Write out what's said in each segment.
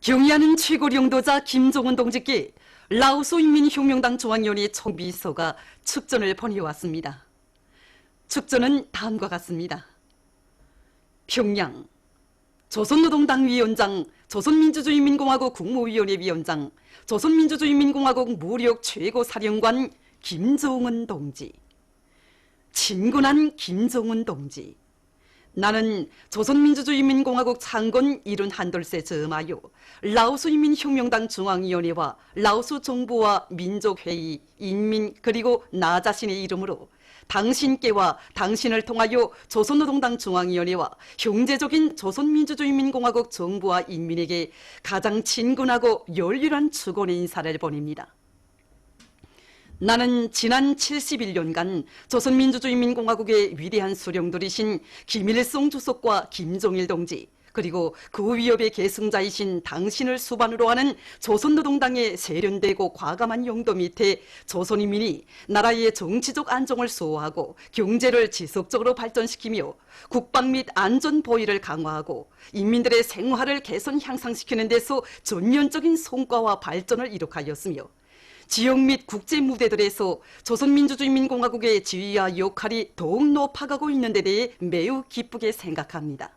경의하는 최고 영도자 김정은 동지께 라오스 인민혁명당 중앙위원회 총비서가 축전을 보내왔습니다. 축전은 다음과 같습니다. 평양 조선노동당 위원장, 조선민주주의인민공화국 국무위원회 위원장, 조선민주주의인민공화국 무력 최고사령관 김정은 동지. 친근한 김정은 동지. 나는 조선민주주의인민공화국 창건 71돌세 즈음하여 라오스 인민혁명당 중앙위원회와 라오스 정부와 민족회의, 인민 그리고 나 자신의 이름으로 당신께와 당신을 통하여 조선노동당 중앙위원회와 형제적인 조선민주주의인민공화국 정부와 인민에게 가장 친근하고 열렬한 축원의 인사를 보냅니다. 나는 지난 71년간 조선민주주의인민공화국의 위대한 수령들이신 김일성 주석과 김정일 동지, 그리고 그 위협의 계승자이신 당신을 수반으로 하는 조선노동당의 세련되고 과감한 용도 밑에 조선인민이 나라의 정치적 안정을 수호하고 경제를 지속적으로 발전시키며 국방 및 안전 보위를 강화하고 인민들의 생활을 개선 향상시키는 데서 전면적인 성과와 발전을 이룩하였으며 지역 및 국제 무대들에서 조선민주주의인민공화국의 지위와 역할이 더욱 높아가고 있는 데 대해 매우 기쁘게 생각합니다.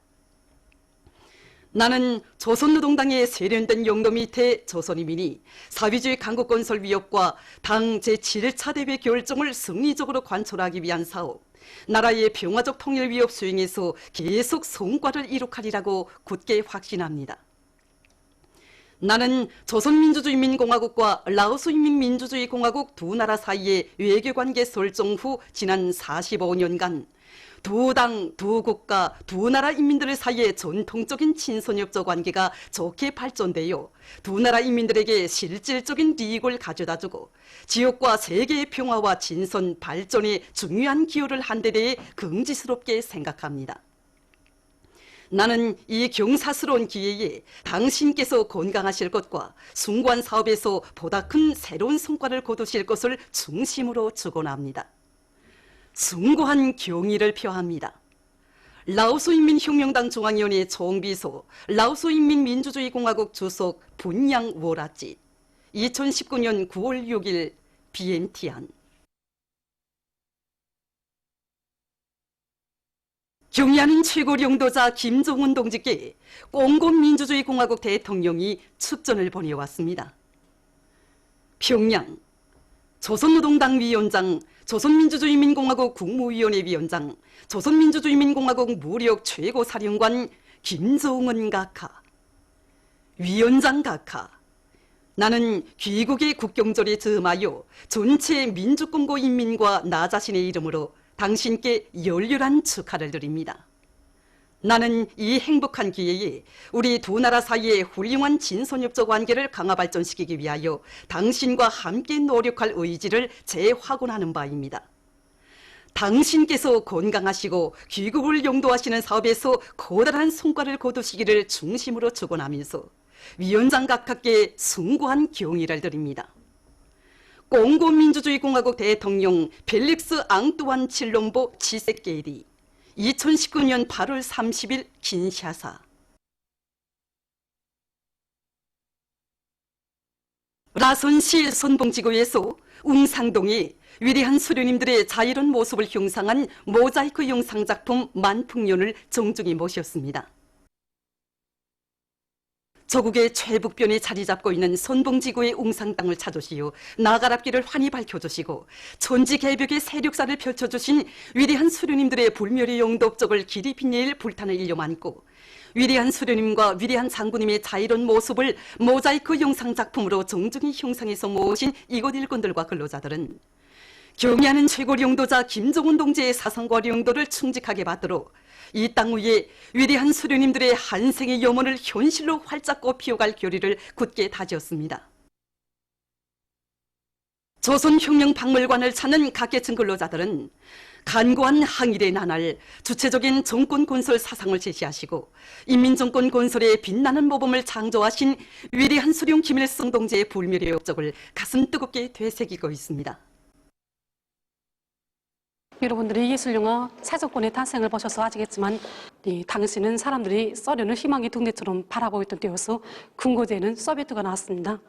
나는 조선노동당의 세련된 용도 밑에 조선인민이 사회주의 강국건설 위협과 당 제7차 대회 결정을 승리적으로 관철하기 위한 사업, 나라의 평화적 통일 위협 수행에서 계속 성과를 이룩하리라고 굳게 확신합니다. 나는 조선민주주의인민공화국과 라오스 인민민주주의공화국 두 나라 사이의 외교관계 설정 후 지난 45년간 두 당, 두 국가, 두 나라 인민들 사이의 전통적인 친선협조 관계가 좋게 발전되어 두 나라 인민들에게 실질적인 이익을 가져다주고 지역과 세계의 평화와 진선, 발전에 중요한 기여를 한 데 대해 긍지스럽게 생각합니다. 나는 이 경사스러운 기회에 당신께서 건강하실 것과 숭고한 사업에서 보다 큰 새로운 성과를 거두실 것을 중심으로 축원합니다. 숭고한 경의를 표합니다. 라오스 인민혁명당 중앙위원회 총비서, 라오스 인민민주주의공화국 주석 분양 워라짓 2019년 9월 6일 비엔티안. 경의하는 최고 영도자 김정은 동지께 공공민주주의공화국 대통령이 축전을 보내왔습니다. 평양 조선노동당 위원장, 조선민주주의인민공화국 국무위원회 위원장, 조선민주주의인민공화국 무력 최고사령관 김정은 각하. 위원장 각하. 나는 귀국의 국경절에 즈음하여 전체 민주공고 인민과 나 자신의 이름으로 당신께 열렬한 축하를 드립니다. 나는 이 행복한 기회에 우리 두 나라 사이의 훌륭한 진선협조 관계를 강화 발전시키기 위하여 당신과 함께 노력할 의지를 재확인하는 바입니다. 당신께서 건강하시고 귀국을 용도하시는 사업에서 커다란 성과를 거두시기를 중심으로 축원하면서 위원장 각하께 숭고한 경의를 드립니다. 공공민주주의공화국 대통령 펠릭스 앙뚜안 칠롬보 치세케리 2019년 8월 30일 kinshasa. 라선시 선봉지구에서 웅상동에 위대한 수련님들의 자유로운 모습을 형상한 모자이크 영상작품 만풍년을 정중히 모셨습니다. 조국의 최북변에 자리 잡고 있는 선봉지구의 웅상 땅을 찾으시어 나가랍길을 환히 밝혀주시고 천지개벽의 세력사를 펼쳐주신 위대한 수련님들의 불멸의 영도업적을 길이 빛내일 불타는 일념 안고 위대한 수련님과 위대한 장군님의 자유로운 모습을 모자이크 영상작품으로 정중히 형상해서 모으신 이곳 일꾼들과 근로자들은 경의하는 최고 영도자 김정은 동지의 사상과 영도를 충직하게 받도록 이 땅 위에 위대한 수련님들의 한생의 염원을 현실로 활짝 꽃피워갈 결의를 굳게 다지었습니다. 조선혁명박물관을 찾는 각계층 근로자들은 간고한 항일의 나날, 주체적인 정권 건설 사상을 제시하시고 인민정권 건설의 빛나는 모범을 창조하신 위대한 수령 김일성 동지의 불멸의 업적을 가슴 뜨겁게 되새기고 있습니다. 여러분들이 예술영화 세조권의 탄생을 보셔서 아시겠지만 당시는 사람들이 소련을 희망의 둥대처럼 바라보고 있던 때여서 궁고지에는 소비에트가 나왔습니다.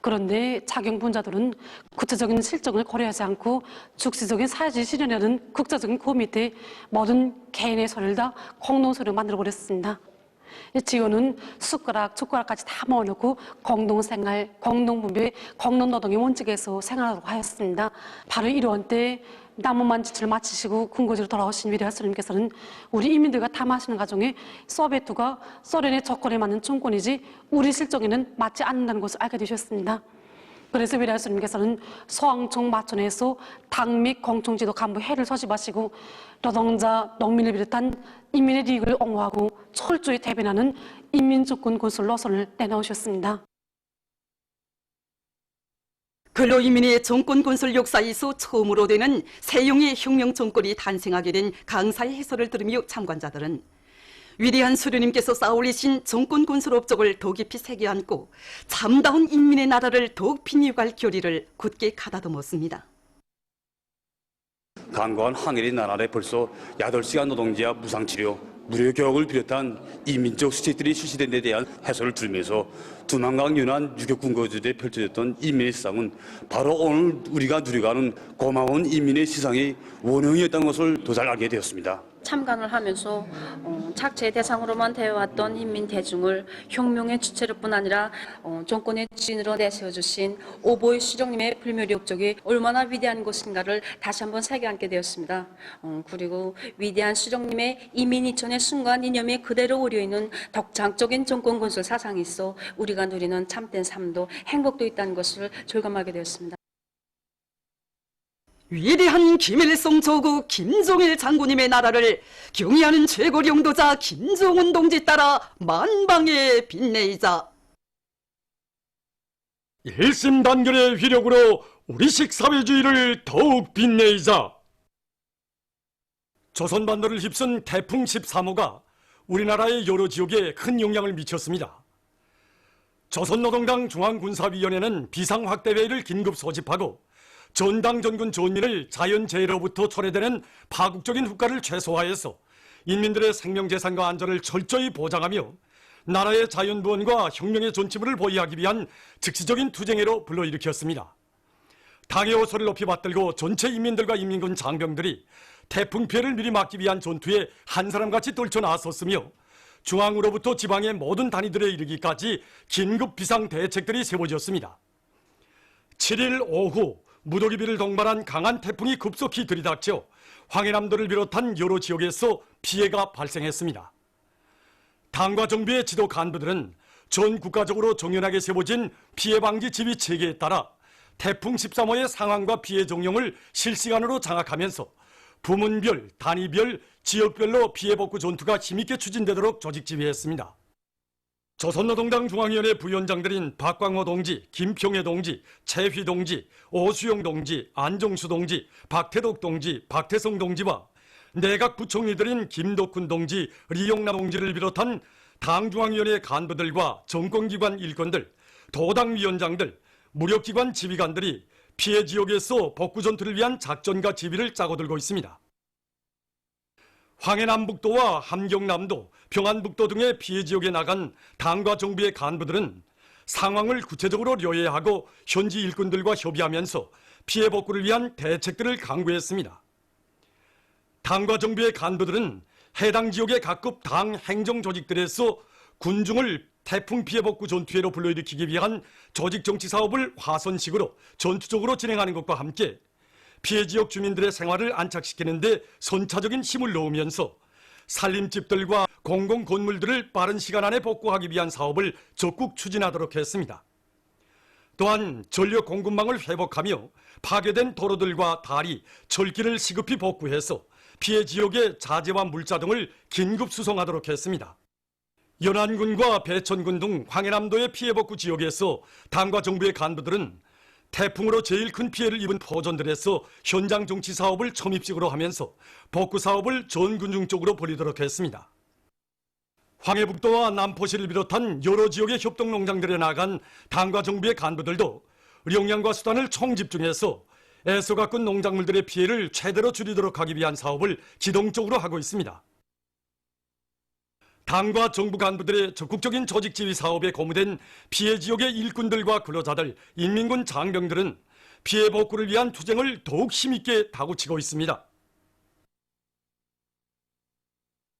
그런데 작용분자들은 구체적인 실정을 고려하지 않고 즉시적인 사회주의 실현이라는 국제적인 고민 밑에 모든 개인의 소리를 다 공동소리로 만들어버렸습니다. 지원은 숟가락, 젓가락까지 다 모아놓고 공동생활, 공동분배, 공동노동의 원칙에서 생활하도록 하였습니다. 바로 이러한 때 남문만 지출을 마치시고 궁고지로 돌아오신 위대한 스님께서는 우리 인민들과 탐하시는 가정에 소비에트가 소련의 조건에 맞는 정권이지 우리 실정에는 맞지 않는다는 것을 알게 되셨습니다. 그래서 위대한 스님께서는 소왕청 마천에서 당 및 공청지도 간부 회를 소집하시고 노동자, 농민을 비롯한 인민의利益을 옹호하고 철저히 대변하는 인민주권 건설 노선을 내놓으셨습니다. 근로인민의 정권 건설 역사에서 처음으로 되는 세용의 혁명 정권이 탄생하게 된 강사의 해설을 들으며 참관자들은 위대한 수료님께서 쌓아올리신 정권 건설 업적을 더 깊이 새겨 안고 참다운 인민의 나라를 더욱 빛내갈 결의를 굳게 가다듬었습니다. 강고한 항일의 나날에 벌써 8시간 노동제와 무상치료, 무료 교육을 비롯한 이민적 수칙들이 실시된 데 대한 해설을 들으면서 두만강 연안 유격군고지대에 펼쳐졌던 인민의 시상은 바로 오늘 우리가 누려가는 고마운 인민의 시상의 원형이었다는 것을 더 잘 알게 되었습니다. 참관을 하면서 착취의 대상으로만 되어왔던 인민 대중을 혁명의 주체로뿐 아니라 정권의 주인으로 내세워주신 오보이 수령님의 불멸의 업적이 얼마나 위대한 것인가를 다시 한번 새겨안게 되었습니다. 그리고 위대한 수령님의 이민 이천의 순간 이념에 그대로 오려있는 덕장적인 정권 건설 사상이 있어 우리가 누리는 참된 삶도 행복도 있다는 것을 절감하게 되었습니다. 위대한 김일성 조국 김정일 장군님의 나라를 경의하는 최고領導자 김정은 동지 따라 만방에 빛내이자. 일심단결의 위력으로 우리식 사회주의를 더욱 빛내이자. 조선반도를 휩쓴 태풍 13호가 우리나라의 여러 지역에 큰 영향을 미쳤습니다. 조선노동당 중앙군사위원회는 비상확대회의를 긴급 소집하고 전당 전군 전민을 자연재해로부터 초래되는 파국적인 후과를 최소화해서 인민들의 생명재산과 안전을 철저히 보장하며 나라의 자연보원과 혁명의 존치물을 보위하기 위한 즉시적인 투쟁회로 불러일으켰습니다. 당의 호소를 높이 받들고 전체 인민들과 인민군 장병들이 태풍 피해를 미리 막기 위한 전투에 한 사람같이 떨쳐나섰으며 중앙으로부터 지방의 모든 단위들에 이르기까지 긴급 비상대책들이 세워졌습니다. 7일 오후 무더기비를 동반한 강한 태풍이 급속히 들이닥쳐 황해남도를 비롯한 여러 지역에서 피해가 발생했습니다. 당과 정부의 지도 간부들은 전 국가적으로 정연하게 세워진 피해 방지 지휘 체계에 따라 태풍 13호의 상황과 피해 정령을 실시간으로 장악하면서 부문별, 단위별, 지역별로 피해 복구 전투가 힘있게 추진되도록 조직 지휘했습니다. 조선노동당 중앙위원회 부위원장들인 박광호 동지, 김평애 동지, 최휘 동지, 오수영 동지, 안정수 동지, 박태덕 동지, 박태성 동지와 내각 부총리들인 김덕훈 동지, 리용남 동지를 비롯한 당중앙위원회 간부들과 정권기관 일꾼들, 도당위원장들, 무력기관 지휘관들이 피해 지역에서 복구 전투를 위한 작전과 지휘를 짜고 들고 있습니다. 황해남북도와 함경남도, 평안북도 등의 피해 지역에 나간 당과 정부의 간부들은 상황을 구체적으로 료해하고 현지 일꾼들과 협의하면서 피해 복구를 위한 대책들을 강구했습니다. 당과 정부의 간부들은 해당 지역의 각급 당 행정 조직들에서 군중을 태풍 피해 복구 전투회로 불러일으키기 위한 조직 정치 사업을 화선식으로 전투적으로 진행하는 것과 함께 피해 지역 주민들의 생활을 안착시키는 데 선차적인 힘을 넣으면서 살림집들과 공공건물들을 빠른 시간 안에 복구하기 위한 사업을 적극 추진하도록 했습니다. 또한 전력 공급망을 회복하며 파괴된 도로들과 다리, 철길을 시급히 복구해서 피해 지역의 자재와 물자 등을 긴급 수송하도록 했습니다. 연안군과 배천군 등 황해남도의 피해 복구 지역에서 당과 정부의 간부들은 태풍으로 제일 큰 피해를 입은 포전들에서 현장 정치 사업을 첨입식으로 하면서 복구 사업을 전 군중 쪽으로 벌이도록 했습니다. 황해북도와 남포시를 비롯한 여러 지역의 협동농장들에 나간 당과 정부의 간부들도 역량과 수단을 총집중해서 애써 가꾼 농작물들의 피해를 최대로 줄이도록 하기 위한 사업을 기동적으로 하고 있습니다. 당과 정부 간부들의 적극적인 조직 지휘 사업에 고무된 피해 지역의 일꾼들과 근로자들, 인민군 장병들은 피해 복구를 위한 투쟁을 더욱 힘있게 다구치고 있습니다.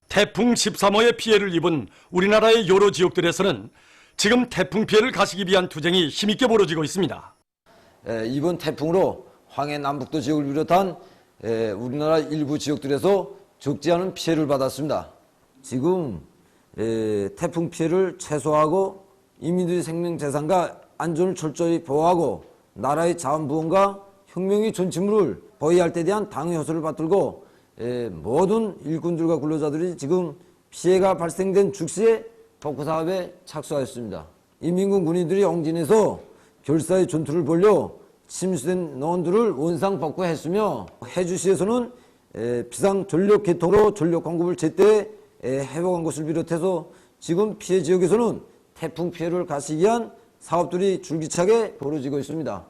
태풍 13호의 피해를 입은 우리나라의 여러 지역들에서는 지금 태풍 피해를 가시기 위한 투쟁이 힘있게 벌어지고 있습니다. 이번 태풍으로 황해 남북도 지역을 비롯한 우리나라 일부 지역들에서 적지 않은 피해를 받았습니다. 지금 태풍 피해를 최소화하고 인민들의 생명 재산과 안전을 철저히 보호하고 나라의 자원부원과 혁명의 존치물을 보호할 때 대한 당의 효소를 받들고 모든 일꾼들과 근로자들이 지금 피해가 발생된 즉시에 복구사업에 착수하였습니다. 인민군 군인들이 홍진에서 결사의 전투를 벌여 침수된 농원들을 원상 복구했으며 해주시에서는 비상 전력 개통으로 전력 공급을 제때 회복한 것을 비롯해서 지금 피해 지역에서는 태풍 피해를 가시기 위한 사업들이 줄기차게 벌어지고 있습니다.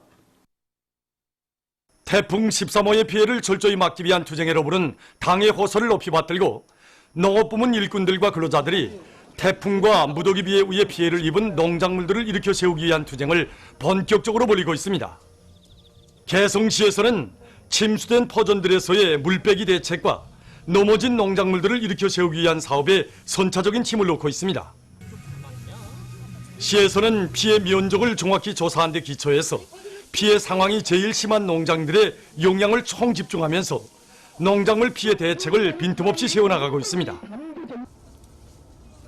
태풍 13호의 피해를 철저히 막기 위한 투쟁에 러부른 당의 호소를 높이 받들고 농업부문 일꾼들과 근로자들이 태풍과 무더기 비에 의해 피해를 입은 농작물들을 일으켜 세우기 위한 투쟁을 본격적으로 벌이고 있습니다. 개성시에서는 침수된 포전들에서의 물빼기 대책과 넘어진 농작물들을 일으켜 세우기 위한 사업에 선차적인 힘을 놓고 있습니다. 시에서는 피해 면적을 정확히 조사한 데 기초해서 피해 상황이 제일 심한 농장들의 용량을 총집중하면서 농작물 피해 대책을 빈틈없이 세워나가고 있습니다.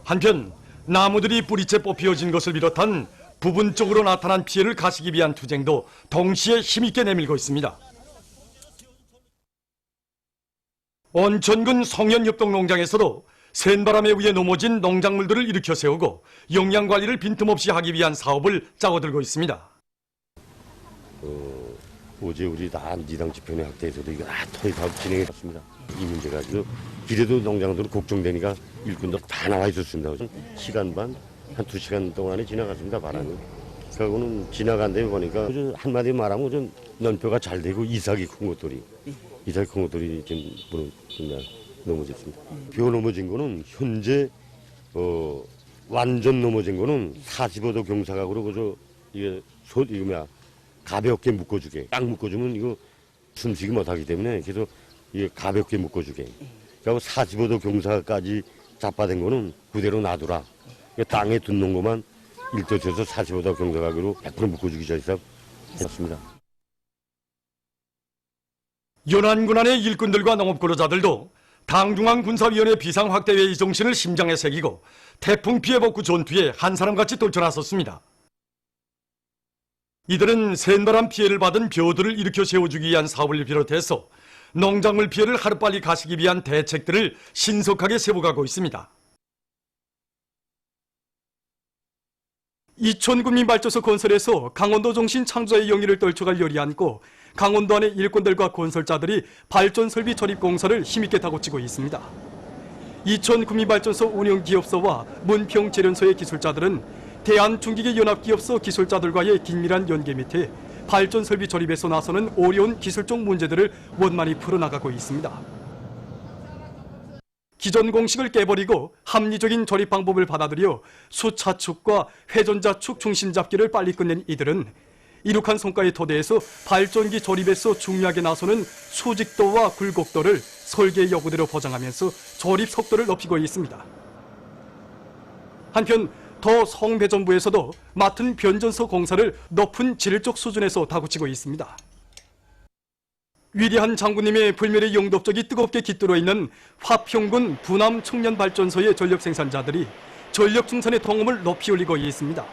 한편 나무들이 뿌리채 뽑히어진 것을 비롯한 부분적으로 나타난 피해를 가시기 위한 투쟁도 동시에 힘있게 내밀고 있습니다. 온천군 성현협동농장에서도 센바람에 의해 넘어진 농작물들을 일으켜 세우고 영양관리를 빈틈없이 하기 위한 사업을 짜고들고 있습니다. 어제 우리 남지당 지편의 학대에서도 이거 토의 사업 진행해봤습니다. 이 문제가 지금 길에도 농장들은 걱정되니까 일꾼도 다 나와 있었습니다. 시간 반, 한 2시간 동안에 지나갔습니다, 바람이. 그러고는 지나간데 보니까 한마디 말하면 좀 연표가 잘 되고 이삭이 큰 것들이 지금 넘어졌습니다. 벼 넘어진 거는 현재 완전 넘어진 거는 45도 경사각으로 그저 이게 가볍게 묶어주게. 딱 묶어주면 이거 숨쉬기 못하기 때문에 그래서 이게 가볍게 묶어주게. 그리고 45도 경사까지 잡아댄 거는 그대로 놔두라. 땅에 둔 것만 일도쳐서 45도 경사각으로 100% 묶어주기 전에 했습니다. 연안군안의 일꾼들과 농업근로자들도 당중앙군사위원회 비상확대회의 정신을 심장에 새기고 태풍 피해 복구 전투에 한 사람같이 떨쳐나섰습니다. 이들은 센바람 피해를 받은 벼들을 일으켜 세워주기 위한 사업을 비롯해서 농작물 피해를 하루빨리 가시기 위한 대책들을 신속하게 세워가고 있습니다. 이촌군민발전소 건설에서 강원도 정신 창조의 영예를 떨쳐갈 열이 안고 강원도 안의 일꾼들과 건설자들이 발전설비 조립 공사를 힘있게 다고치고 있습니다. 이촌군민발전소 운영기업소와 문평재련소의 기술자들은 대한중기계연합기업소 기술자들과의 긴밀한 연계 밑에 발전설비 조립에서 나서는 어려운 기술적 문제들을 원만히 풀어나가고 있습니다. 기존 공식을 깨버리고 합리적인 조립 방법을 받아들여 수차축과 회전자축 중심잡기를 빨리 끝낸 이들은 이룩한 성과의 토대에서 발전기 조립에서 중요하게 나서는 수직도와 굴곡도를 설계 여부대로 보장하면서 조립 속도를 높이고 있습니다. 한편 더 성배전부에서도 맡은 변전소 공사를 높은 질적 수준에서 다구치고 있습니다. 위대한 장군님의 불멸의 영덕적이 뜨겁게 깃들어 있는 화평군 부남 청년발전소의 전력 생산자들이 전력 증산의 동험을 높이 올리고 있습니다.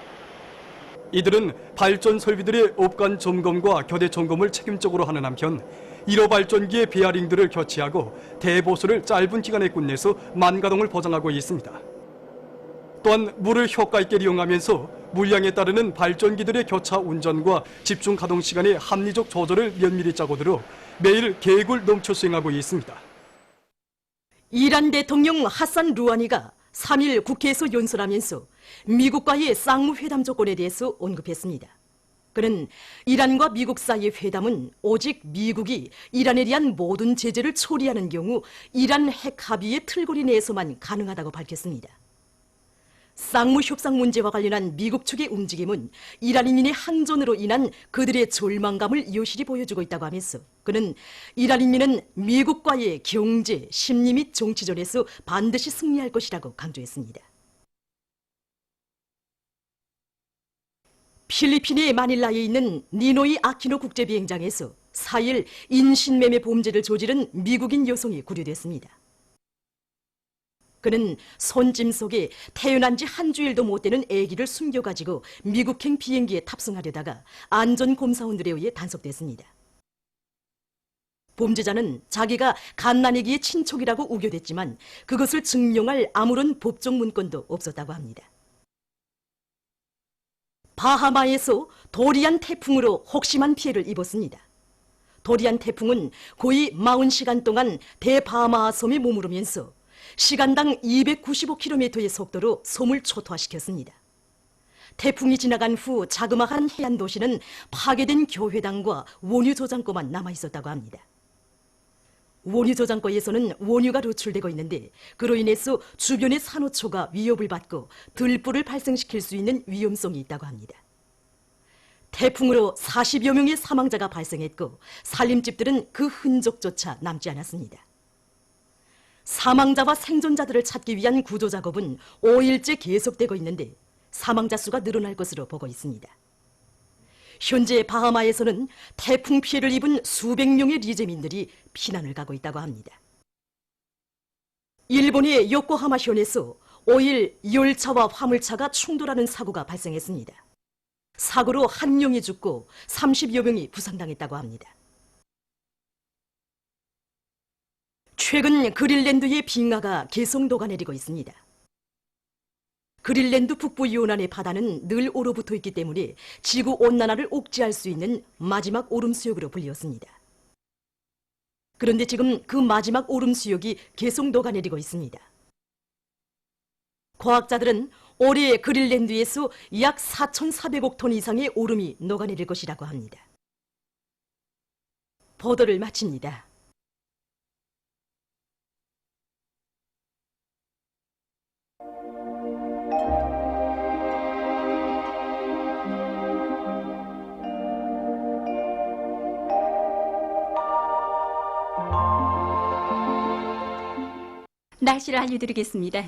이들은 발전 설비들의 업관 점검과 교대 점검을 책임적으로 하는 한편 1호 발전기의 베어링들을 교체하고 대보수를 짧은 기간에 끝내서 만가동을 보장하고 있습니다. 또한 물을 효과 있게 이용하면서 물량에 따르는 발전기들의 교차 운전과 집중 가동 시간의 합리적 조절을 면밀히 짜고 들어 매일 계획을 넘쳐 수행하고 있습니다. 이란 대통령 하산 루하니가 3일 국회에서 연설하면서 미국과의 쌍무회담 조건에 대해서 언급했습니다. 그는 이란과 미국 사이의 회담은 오직 미국이 이란에 대한 모든 제재를 초리하는 경우 이란 핵 합의의 틀고리 내에서만 가능하다고 밝혔습니다. 쌍무 협상 문제와 관련한 미국 측의 움직임은 이란인의 항전으로 인한 그들의 절망감을 여실히 보여주고 있다고 하면서 그는 이란인민은 미국과의 경제, 심리 및 정치전에서 반드시 승리할 것이라고 강조했습니다. 필리핀의 마닐라에 있는 니노이 아키노 국제비행장에서 4일 인신매매 범죄를 저지른 미국인 여성이 구류됐습니다. 그는 손짐 속에 태어난 지 한 주일도 못 되는 아기를 숨겨가지고 미국행 비행기에 탑승하려다가 안전검사원들에 의해 단속됐습니다. 범죄자는 자기가 갓난아기의 친척이라고 우겨댔지만 그것을 증명할 아무런 법적 문건도 없었다고 합니다. 바하마에서 도리안 태풍으로 혹심한 피해를 입었습니다. 도리안 태풍은 거의 40시간 동안 대바하마 섬에 머무르면서 시간당 295km의 속도로 섬을 초토화시켰습니다. 태풍이 지나간 후 자그마한 해안 도시는 파괴된 교회당과 원유 저장고만 남아있었다고 합니다. 원유 저장고에서는 원유가 노출되고 있는데 그로 인해서 주변의 산호초가 위협을 받고 들불을 발생시킬 수 있는 위험성이 있다고 합니다. 태풍으로 40여 명의 사망자가 발생했고 살림집들은 그 흔적조차 남지 않았습니다. 사망자와 생존자들을 찾기 위한 구조 작업은 5일째 계속되고 있는데 사망자 수가 늘어날 것으로 보고 있습니다. 현재 바하마에서는 태풍 피해를 입은 수백 명의 리제민들이 피난을 가고 있다고 합니다. 일본의 요코하마현에서 5일 열차와 화물차가 충돌하는 사고가 발생했습니다. 사고로 한 명이 죽고 30여 명이 부상당했다고 합니다. 최근 그린랜드의 빙하가 계속 녹아내리고 있습니다. 그린랜드 북부 연안의 바다는 늘 얼어붙어 있기 때문에 지구온난화를 억제할 수 있는 마지막 얼음수역으로 불리웠습니다. 그런데 지금 그 마지막 얼음수역이 계속 녹아내리고 있습니다. 과학자들은 올해 그린랜드에서 약 4,400억 톤 이상의 얼음이 녹아내릴 것이라고 합니다. 보도를 마칩니다. 날씨를 알려드리겠습니다.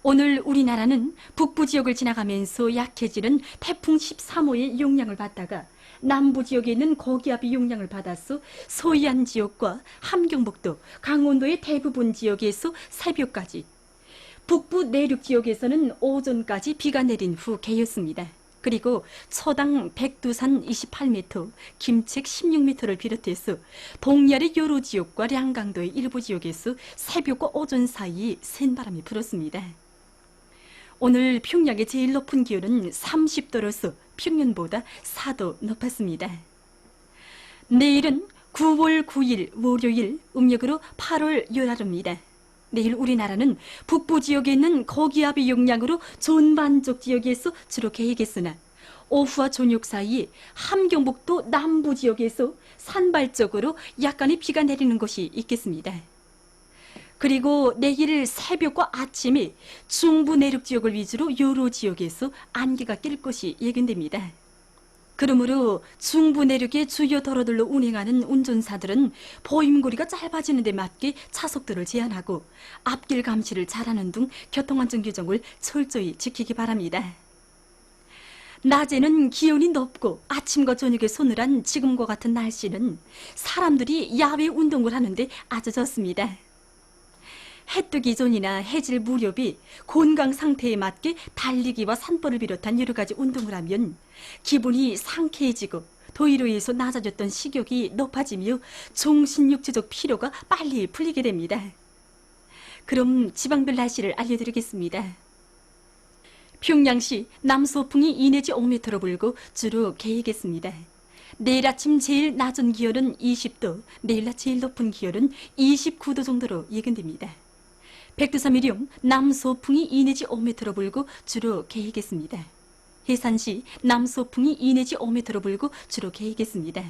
오늘 우리나라는 북부 지역을 지나가면서 약해지는 태풍 13호의 영향을 받다가 남부 지역에 있는 고기압의 영향을 받아서 서해안 지역과 함경북도, 강원도의 대부분 지역에서 새벽까지, 북부 내륙 지역에서는 오전까지 비가 내린 후 개였습니다. 그리고 초당 백두산 28m, 김책 16m를 비롯해서 동해안의 여러 지역과 량강도의 일부 지역에서 새벽과 오전 사이 센 바람이 불었습니다. 오늘 평양의 제일 높은 기온은 30도로서 평년보다 4도 높았습니다. 내일은 9월 9일 월요일, 음력으로 8월 열하루입니다. 내일 우리나라는 북부 지역에 있는 고기압의 영향으로 전반적 지역에서 주로 개겠으나 오후와 저녁 사이 함경북도 남부 지역에서 산발적으로 약간의 비가 내리는 곳이 있겠습니다. 그리고 내일 새벽과 아침에 중부 내륙 지역을 위주로 여러 지역에서 안개가 낄 것이 예견됩니다. 그러므로 중부 내륙의 주요 도로들로 운행하는 운전사들은 보임거리가 짧아지는 데 맞게 차속도를 제한하고 앞길 감시를 잘하는 등 교통안전 규정을 철저히 지키기 바랍니다. 낮에는 기온이 높고 아침과 저녁에 서늘한 지금과 같은 날씨는 사람들이 야외 운동을 하는데 아주 좋습니다. 해 뜨기 전이나 해질 무렵이 건강 상태에 맞게 달리기와 산보를 비롯한 여러 가지 운동을 하면 기분이 상쾌해지고 더위로 인해서 낮아졌던 식욕이 높아지며 정신육체적 피로가 빨리 풀리게 됩니다. 그럼 지방별 날씨를 알려드리겠습니다. 평양시 남서풍이 2 내지 5m로 불고 주로 개이겠습니다. 내일 아침 제일 낮은 기온은 20도, 내일 낮 제일 높은 기온은 29도 정도로 예견됩니다. 백두산 미령 남서풍이 2 내지 5m로 불고 주로 개이겠습니다. 해산시 남소풍이 2 내지 5m로 불고 주로 개이겠습니다.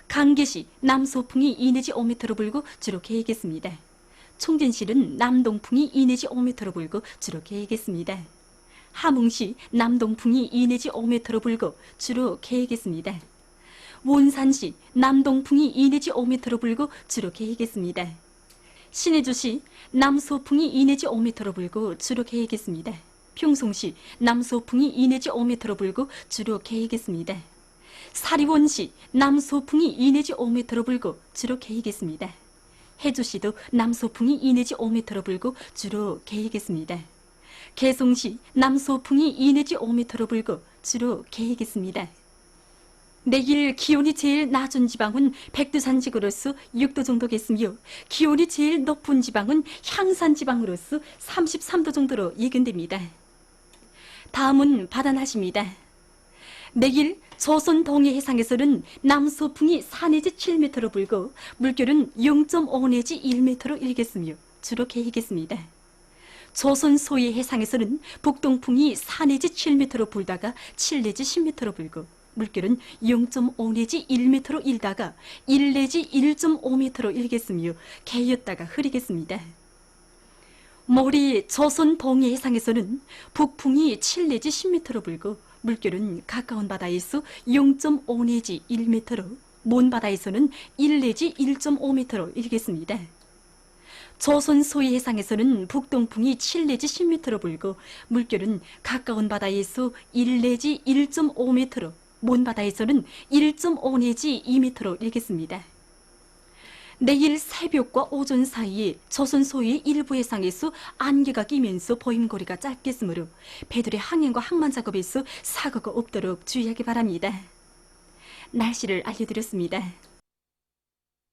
강계시 남소풍이 2 내지 5m로 불고 주로 개이겠습니다. 총진시는 남동풍이 2 내지 5m로 불고 주로 개이겠습니다. 함흥시 남동풍이 2 내지 5m로 불고 주로 개이겠습니다. 원산시 남동풍이 2 내지 5m로 불고 주로 개이겠습니다. 신해주시 남소풍이 2 내지 5m로 불고 주로 개이겠습니다. 평송시 남소풍이 2 내지 5m로 불고 주로 개이겠습니다. 사리원시 남소풍이 2 내지 5m로 불고 주로 개이겠습니다. 해주시도 남소풍이 2 내지 5m로 불고 주로 개이겠습니다. 개송시 남소풍이 2 내지 5m로 불고 주로 개이겠습니다. 내일 기온이 제일 낮은 지방은 백두산지구로서 6도 정도겠으며 기온이 제일 높은 지방은 향산지방으로서 33도 정도로 예견됩니다. 다음은 바다날씨입니다. 내일 조선 동해 해상에서는 남소풍이 4 내지 7m로 불고 물결은 0.5 내지 1m로 일겠으며 주로 개이겠습니다. 조선 소해 해상에서는 북동풍이 4 내지 7m로 불다가 7 내지 10m로 불고 물결은 0.5 내지 1m로 일다가 1 내지 1.5m로 일겠으며 개였다가 흐리겠습니다. 모레 조선 동해 해상에서는 북풍이 7 내지 10m로 불고 물결은 가까운 바다에서 0.5 내지 1m로 먼 바다에서는 1 내지 1.5m로 일겠습니다. 조선 소해 해상에서는 북동풍이 7 내지 10m로 불고 물결은 가까운 바다에서 1 내지 1.5m로 먼 바다에서는 1.5 내지 2m로 일겠습니다. 내일 새벽과 오전 사이에 조선 소유의 일부 해상에서 안개가 끼면서 보임거리가 짧겠으므로 배들의 항행과 항만 작업에서 사고가 없도록 주의하기 바랍니다. 날씨를 알려드렸습니다.